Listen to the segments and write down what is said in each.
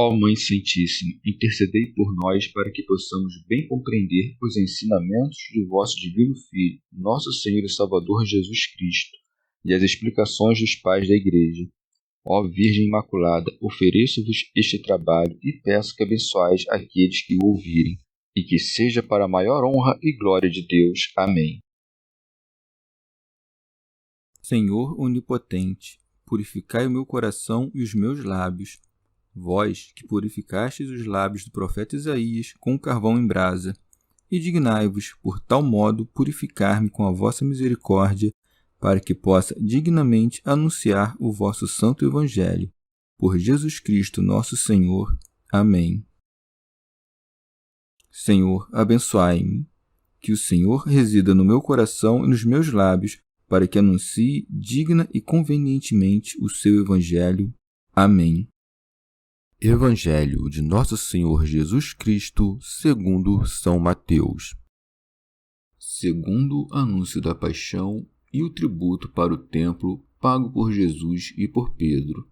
Ó Mãe Santíssima, intercedei por nós para que possamos bem compreender os ensinamentos de vosso Divino Filho, nosso Senhor e Salvador Jesus Cristo, e as explicações dos pais da Igreja. Ó Virgem Imaculada, ofereço-vos este trabalho e peço que abençoeis aqueles que o ouvirem, e que seja para a maior honra e glória de Deus. Amém. Senhor onipotente, purificai o meu coração e os meus lábios. Vós, que purificastes os lábios do profeta Isaías com carvão em brasa, e dignai-vos, por tal modo, purificar-me com a vossa misericórdia, para que possa dignamente anunciar o vosso santo Evangelho. Por Jesus Cristo nosso Senhor. Amém. Senhor, abençoai-me. Que o Senhor resida no meu coração e nos meus lábios, para que anuncie digna e convenientemente o seu Evangelho. Amém. Evangelho de Nosso Senhor Jesus Cristo, segundo São Mateus. Segundo anúncio da paixão e o tributo para o templo pago por Jesus e por Pedro.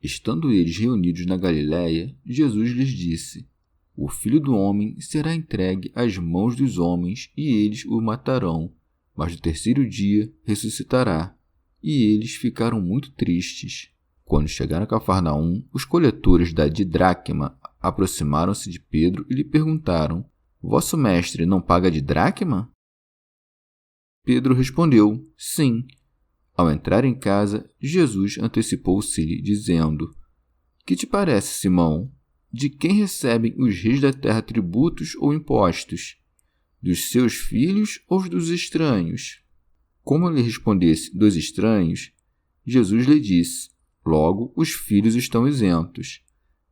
Estando eles reunidos na Galiléia, Jesus lhes disse: O Filho do Homem será entregue às mãos dos homens e eles o matarão, mas no terceiro dia ressuscitará. E eles ficaram muito tristes. Quando chegaram a Cafarnaum, os coletores da didracma aproximaram-se de Pedro e lhe perguntaram: Vosso mestre não paga didracma? Pedro respondeu: Sim. Ao entrar em casa, Jesus antecipou-se-lhe, dizendo: Que te parece, Simão? De quem recebem os reis da terra tributos ou impostos? Dos seus filhos ou dos estranhos? Como ele respondesse dos estranhos, Jesus lhe disse: Logo, os filhos estão isentos.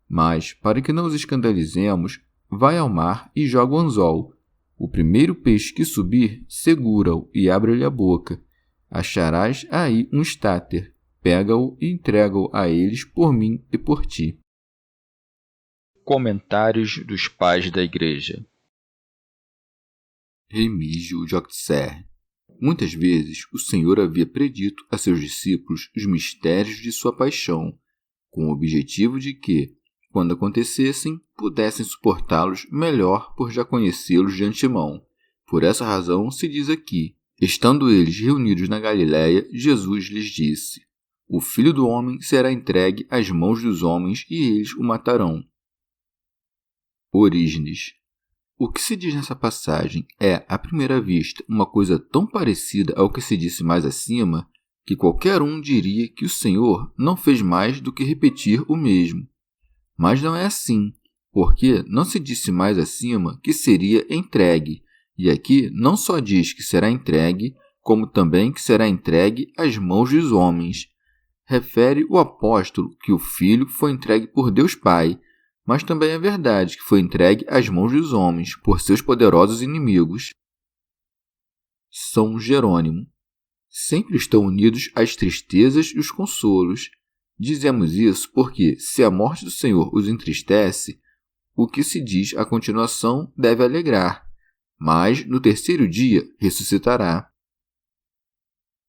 Mas, para que não os escandalizemos, vai ao mar e joga o anzol. O primeiro peixe que subir, segura-o e abre-lhe a boca. Acharás aí um estáter. Pega-o e entrega-o a eles por mim e por ti. Comentários dos Pais da Igreja. Remígio de Auxerre. Muitas vezes o Senhor havia predito a seus discípulos os mistérios de sua paixão, com o objetivo de que, quando acontecessem, pudessem suportá-los melhor por já conhecê-los de antemão. Por essa razão se diz aqui: estando eles reunidos na Galiléia, Jesus lhes disse: O Filho do Homem será entregue às mãos dos homens e eles o matarão. Orígenes. O que se diz nessa passagem é, à primeira vista, uma coisa tão parecida ao que se disse mais acima, que qualquer um diria que o Senhor não fez mais do que repetir o mesmo. Mas não é assim, porque não se disse mais acima que seria entregue, e aqui não só diz que será entregue, como também que será entregue às mãos dos homens. Refere o apóstolo que o Filho foi entregue por Deus Pai, mas também é verdade que foi entregue às mãos dos homens, por seus poderosos inimigos. São Jerônimo. Sempre estão unidos as tristezas e os consolos. Dizemos isso porque, se a morte do Senhor os entristece, o que se diz a continuação deve alegrar, mas no terceiro dia ressuscitará.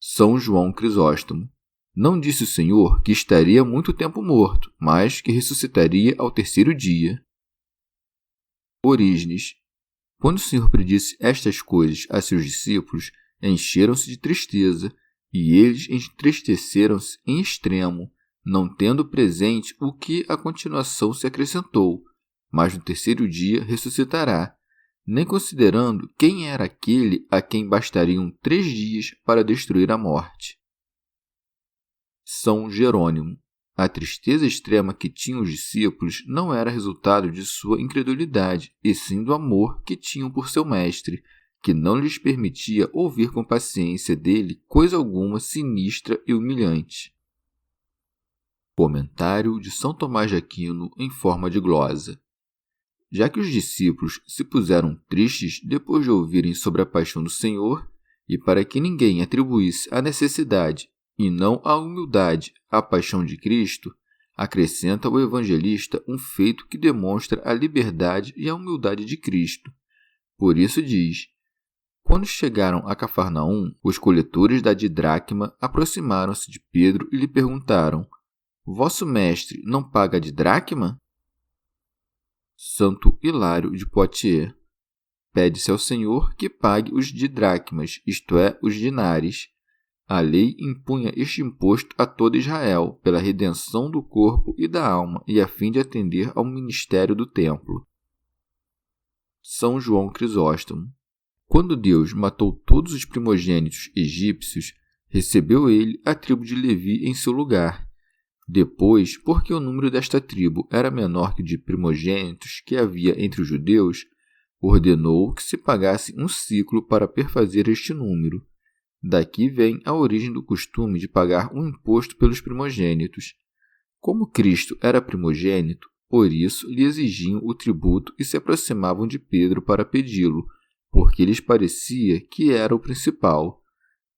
São João Crisóstomo. Não disse o Senhor que estaria muito tempo morto, mas que ressuscitaria ao terceiro dia. Orígenes. Quando o Senhor predisse estas coisas a seus discípulos, encheram-se de tristeza, e eles entristeceram-se em extremo, não tendo presente o que a continuação se acrescentou, mas no terceiro dia ressuscitará, nem considerando quem era aquele a quem bastariam 3 dias para destruir a morte. São Jerônimo. A tristeza extrema que tinham os discípulos não era resultado de sua incredulidade, e sim do amor que tinham por seu mestre, que não lhes permitia ouvir com paciência dele coisa alguma sinistra e humilhante. Comentário de São Tomás de Aquino em forma de glosa. Já que os discípulos se puseram tristes depois de ouvirem sobre a paixão do Senhor, e para que ninguém atribuísse a necessidade e não a humildade à paixão de Cristo, acrescenta o evangelista um feito que demonstra a liberdade e a humildade de Cristo. Por isso diz: Quando chegaram a Cafarnaum, os coletores da didracma aproximaram-se de Pedro e lhe perguntaram: vosso mestre não paga de dracma? Santo Hilário de Poitiers. Pede-se ao Senhor que pague os de dracmas, isto é, os dinares. A lei impunha este imposto a todo Israel, pela redenção do corpo e da alma, e a fim de atender ao ministério do templo. São João Crisóstomo. Quando Deus matou todos os primogênitos egípcios, recebeu ele a tribo de Levi em seu lugar. Depois, porque o número desta tribo era menor que o de primogênitos que havia entre os judeus, ordenou que se pagasse um siclo para perfazer este número. Daqui vem a origem do costume de pagar um imposto pelos primogênitos. Como Cristo era primogênito, por isso lhe exigiam o tributo e se aproximavam de Pedro para pedi-lo, porque lhes parecia que era o principal.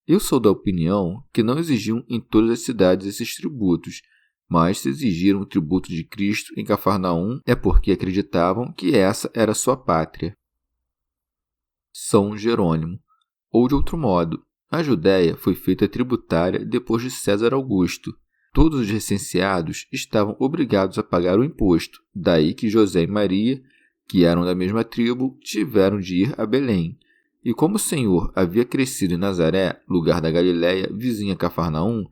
Eu sou da opinião que não exigiam em todas as cidades esses tributos, mas se exigiram o tributo de Cristo em Cafarnaum é porque acreditavam que essa era sua pátria. São Jerônimo. Ou de outro modo, a Judéia foi feita tributária depois de César Augusto. Todos os recenseados estavam obrigados a pagar o imposto, daí que José e Maria, que eram da mesma tribo, tiveram de ir a Belém. E como o Senhor havia crescido em Nazaré, lugar da Galiléia, vizinha a Cafarnaum,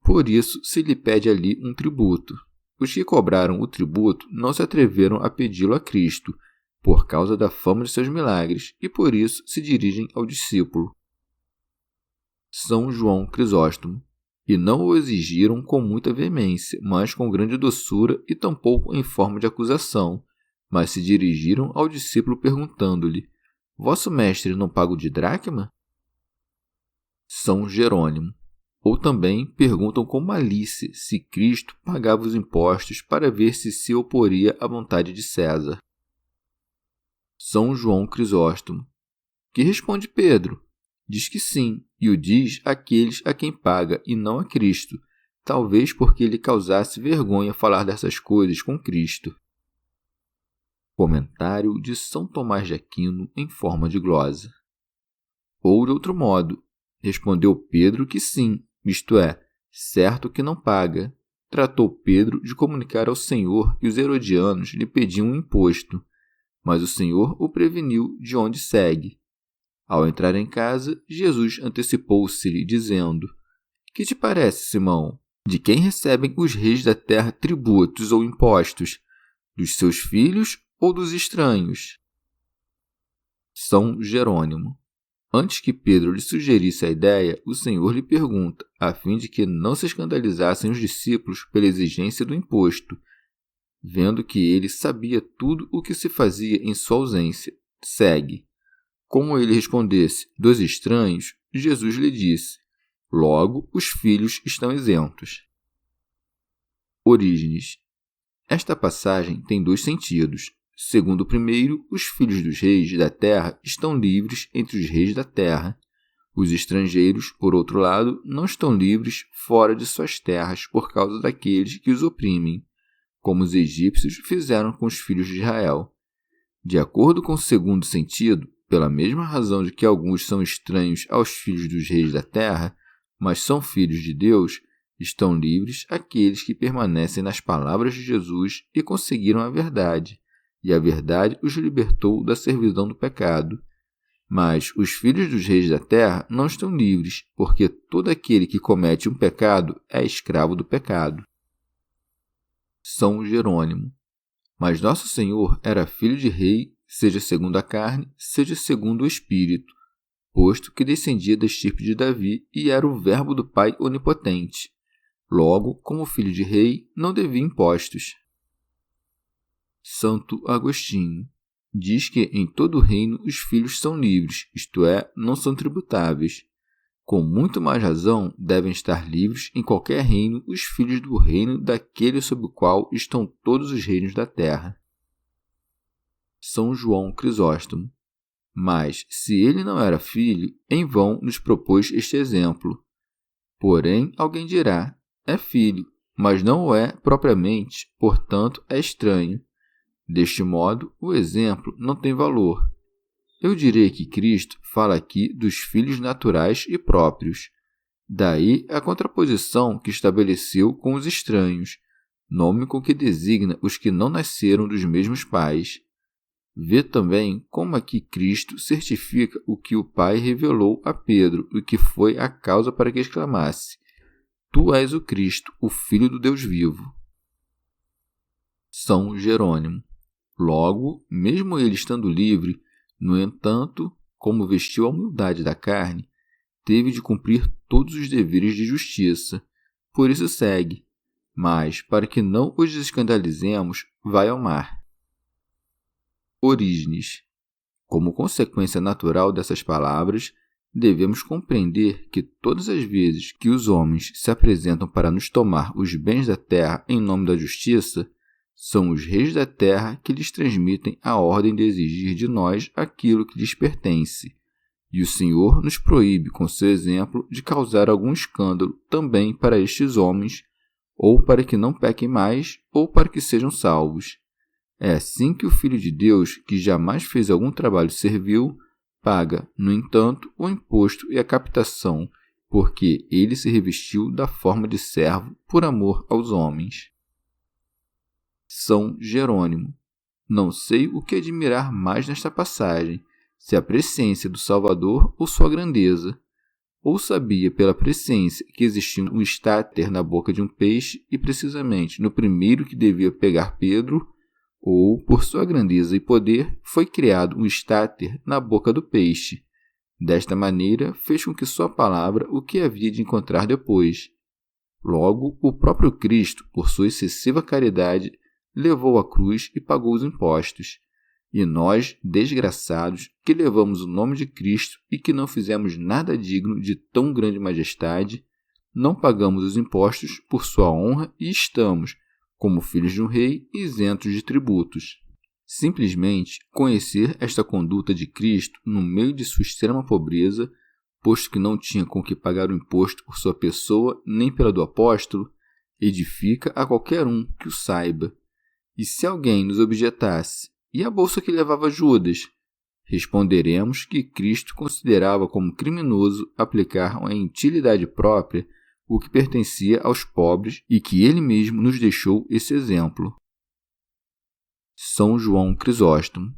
por isso se lhe pede ali um tributo. Os que cobraram o tributo não se atreveram a pedi-lo a Cristo, por causa da fama de seus milagres, e por isso se dirigem ao discípulo. São João Crisóstomo. E não o exigiram com muita veemência, mas com grande doçura e tampouco em forma de acusação, mas se dirigiram ao discípulo perguntando-lhe: vosso mestre não paga o de dracma? São Jerônimo. Ou também perguntam com malícia se Cristo pagava os impostos para ver se oporia à vontade de César. São João Crisóstomo. Que responde Pedro? Diz que sim, e o diz àqueles a quem paga, e não a Cristo, talvez porque lhe causasse vergonha falar dessas coisas com Cristo. Comentário de São Tomás de Aquino em forma de glosa. Ou de outro modo, respondeu Pedro que sim, isto é, certo que não paga. Tratou Pedro de comunicar ao Senhor que os herodianos lhe pediam um imposto, mas o Senhor o preveniu de onde segue. Ao entrar em casa, Jesus antecipou-se-lhe, dizendo: que te parece, Simão? De quem recebem os reis da terra tributos ou impostos? Dos seus filhos ou dos estranhos? São Jerônimo. Antes que Pedro lhe sugerisse a ideia, o Senhor lhe pergunta, a fim de que não se escandalizassem os discípulos pela exigência do imposto, vendo que ele sabia tudo o que se fazia em sua ausência. Segue. Como ele respondesse, dos estranhos, Jesus lhe disse: logo, os filhos estão isentos. Orígenes. Esta passagem tem dois sentidos. Segundo o primeiro, os filhos dos reis da terra estão livres entre os reis da terra. Os estrangeiros, por outro lado, não estão livres fora de suas terras por causa daqueles que os oprimem, como os egípcios fizeram com os filhos de Israel. De acordo com o segundo sentido, pela mesma razão de que alguns são estranhos aos filhos dos reis da terra, mas são filhos de Deus, estão livres aqueles que permanecem nas palavras de Jesus e conseguiram a verdade, e a verdade os libertou da servidão do pecado. Mas os filhos dos reis da terra não estão livres, porque todo aquele que comete um pecado é escravo do pecado. São Jerônimo. Mas nosso Senhor era filho de rei, seja segundo a carne, seja segundo o Espírito, posto que descendia da estirpe de Davi e era o Verbo do Pai onipotente. Logo, como filho de rei, não devia impostos. Santo Agostinho. Diz que em todo o reino os filhos são livres, isto é, não são tributáveis. Com muito mais razão, devem estar livres em qualquer reino os filhos do reino daquele sob o qual estão todos os reinos da terra. São João Crisóstomo. Mas, se ele não era filho, em vão nos propôs este exemplo. Porém, alguém dirá, é filho, mas não o é propriamente, portanto é estranho. Deste modo, o exemplo não tem valor. Eu direi que Cristo fala aqui dos filhos naturais e próprios. Daí a contraposição que estabeleceu com os estranhos, nome com que designa os que não nasceram dos mesmos pais. Vê também como aqui Cristo certifica o que o Pai revelou a Pedro e que foi a causa para que exclamasse: Tu és o Cristo, o Filho do Deus vivo. São Jerônimo. Logo, mesmo ele estando livre, no entanto, como vestiu a humildade da carne, teve de cumprir todos os deveres de justiça. Por isso segue: mas, para que não os escandalizemos, vai ao mar. Orígenes. Como consequência natural dessas palavras, devemos compreender que todas as vezes que os homens se apresentam para nos tomar os bens da terra em nome da justiça, são os reis da terra que lhes transmitem a ordem de exigir de nós aquilo que lhes pertence. E o Senhor nos proíbe, com seu exemplo, de causar algum escândalo também para estes homens, ou para que não pequem mais, ou para que sejam salvos. É assim que o Filho de Deus, que jamais fez algum trabalho servil, paga, no entanto, o imposto e a captação, porque ele se revestiu da forma de servo por amor aos homens. São Jerônimo. Não sei o que admirar mais nesta passagem, se a presciência do Salvador ou sua grandeza. Ou sabia pela presciência que existia um estáter na boca de um peixe e precisamente no primeiro que devia pegar Pedro, ou, por sua grandeza e poder, foi criado um estáter na boca do peixe. Desta maneira, fez com que sua palavra o que havia de encontrar depois. Logo, o próprio Cristo, por sua excessiva caridade, levou a cruz e pagou os impostos. E nós, desgraçados, que levamos o nome de Cristo e que não fizemos nada digno de tão grande majestade, não pagamos os impostos por sua honra e estamos, como filhos de um rei, isentos de tributos. Simplesmente conhecer esta conduta de Cristo no meio de sua extrema pobreza, posto que não tinha com que pagar o imposto por sua pessoa nem pela do apóstolo, edifica a qualquer um que o saiba. E se alguém nos objetasse: e a bolsa que levava Judas? Responderemos que Cristo considerava como criminoso aplicar em utilidade própria o que pertencia aos pobres e que ele mesmo nos deixou esse exemplo. São João Crisóstomo.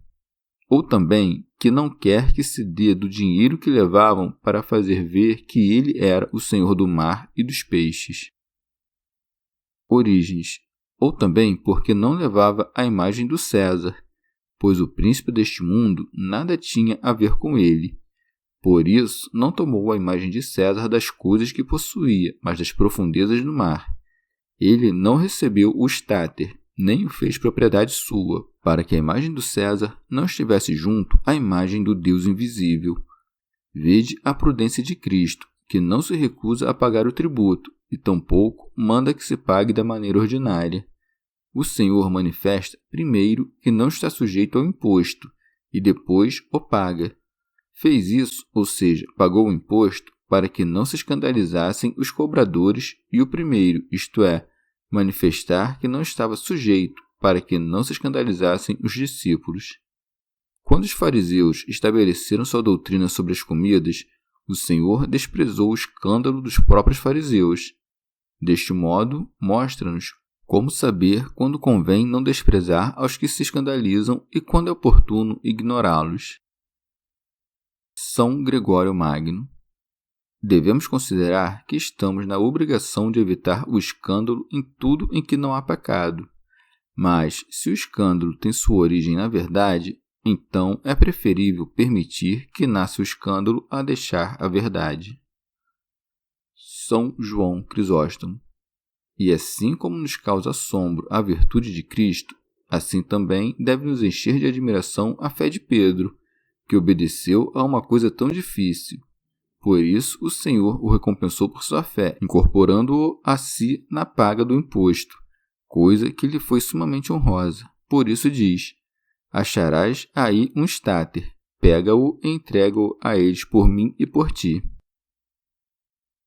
Ou também que não quer que se dê do dinheiro que levavam para fazer ver que ele era o Senhor do mar e dos peixes. Orígenes. Ou também porque não levava a imagem do César, pois o príncipe deste mundo nada tinha a ver com ele. Por isso, não tomou a imagem de César das coisas que possuía, mas das profundezas do mar. Ele não recebeu o estáter, nem o fez propriedade sua, para que a imagem do César não estivesse junto à imagem do Deus invisível. Vede a prudência de Cristo, que não se recusa a pagar o tributo, e tampouco manda que se pague da maneira ordinária. O Senhor manifesta, primeiro, que não está sujeito ao imposto, e depois o paga. Fez isso, ou seja, pagou o imposto, para que não se escandalizassem os cobradores, e o primeiro, isto é, manifestar que não estava sujeito, para que não se escandalizassem os discípulos. Quando os fariseus estabeleceram sua doutrina sobre as comidas, o Senhor desprezou o escândalo dos próprios fariseus. Deste modo, mostra-nos como saber quando convém não desprezar aos que se escandalizam e quando é oportuno ignorá-los. São Gregório Magno. Devemos considerar que estamos na obrigação de evitar o escândalo em tudo em que não há pecado. Mas, se o escândalo tem sua origem na verdade, então é preferível permitir que nasça o escândalo a deixar a verdade. São João Crisóstomo. E assim como nos causa assombro a virtude de Cristo, assim também deve nos encher de admiração a fé de Pedro, que obedeceu a uma coisa tão difícil. Por isso o Senhor o recompensou por sua fé, incorporando-o a si na paga do imposto, coisa que lhe foi sumamente honrosa. Por isso diz: acharás aí um estáter, pega-o e entrega-o a eles por mim e por ti.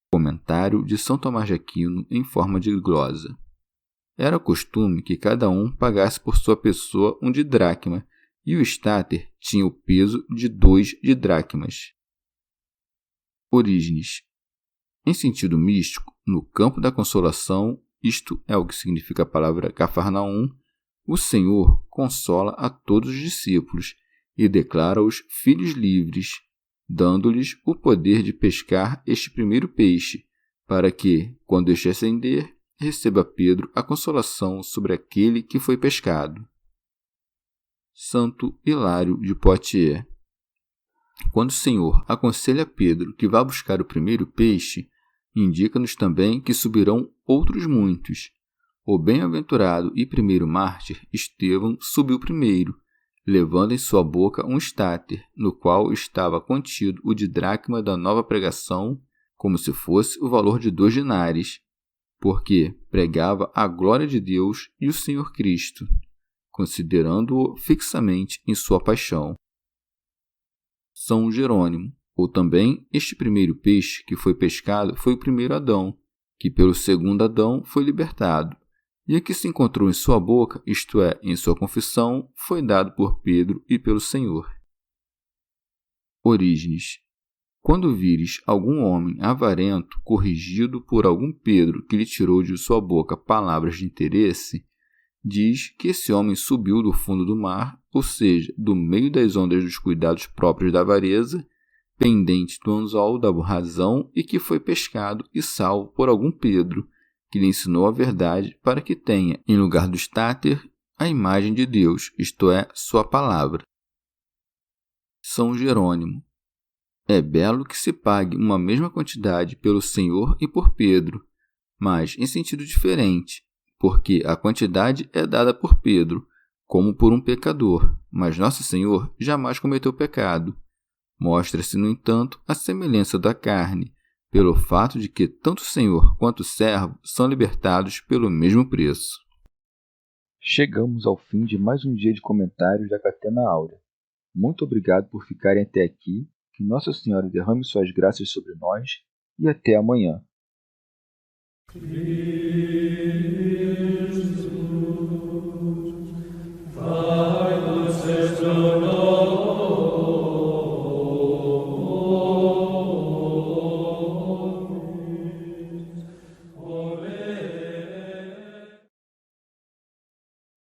Comentário de São Tomás de Aquino em forma de glosa. Era costume que cada um pagasse por sua pessoa um didracma, e o estáter tinha o peso de 2 didracmas. Orígenes. Em sentido místico, no campo da consolação, isto é o que significa a palavra Cafarnaum, o Senhor consola a todos os discípulos e declara-os filhos livres, dando-lhes o poder de pescar este primeiro peixe, para que, quando este ascender, receba Pedro a consolação sobre aquele que foi pescado. Santo Hilário de Poitiers. Quando o Senhor aconselha Pedro que vá buscar o primeiro peixe, indica-nos também que subirão outros muitos. O bem-aventurado e primeiro mártir Estevão subiu primeiro, levando em sua boca um estáter, no qual estava contido o didracma da nova pregação, como se fosse o valor de 2 dinares, porque pregava a glória de Deus e o Senhor Cristo, considerando-o fixamente em sua paixão. São Jerônimo, ou também este primeiro peixe que foi pescado foi o primeiro Adão, que pelo segundo Adão foi libertado, e o que se encontrou em sua boca, isto é, em sua confissão, foi dado por Pedro e pelo Senhor. Orígenes. Quando vires algum homem avarento corrigido por algum Pedro que lhe tirou de sua boca palavras de interesse, diz que esse homem subiu do fundo do mar, ou seja, do meio das ondas dos cuidados próprios da avareza, pendente do anzol da razão, e que foi pescado e salvo por algum Pedro, que lhe ensinou a verdade para que tenha, em lugar do estáter, a imagem de Deus, isto é, sua palavra. São Jerônimo. É belo que se pague uma mesma quantidade pelo Senhor e por Pedro, mas em sentido diferente, porque a quantidade é dada por Pedro, como por um pecador, mas Nosso Senhor jamais cometeu pecado. Mostra-se, no entanto, a semelhança da carne, pelo fato de que tanto o Senhor quanto o servo são libertados pelo mesmo preço. Chegamos ao fim de mais um dia de comentários da Catena Áurea. Muito obrigado por ficarem até aqui, que Nossa Senhora derrame suas graças sobre nós e até amanhã. Jesus,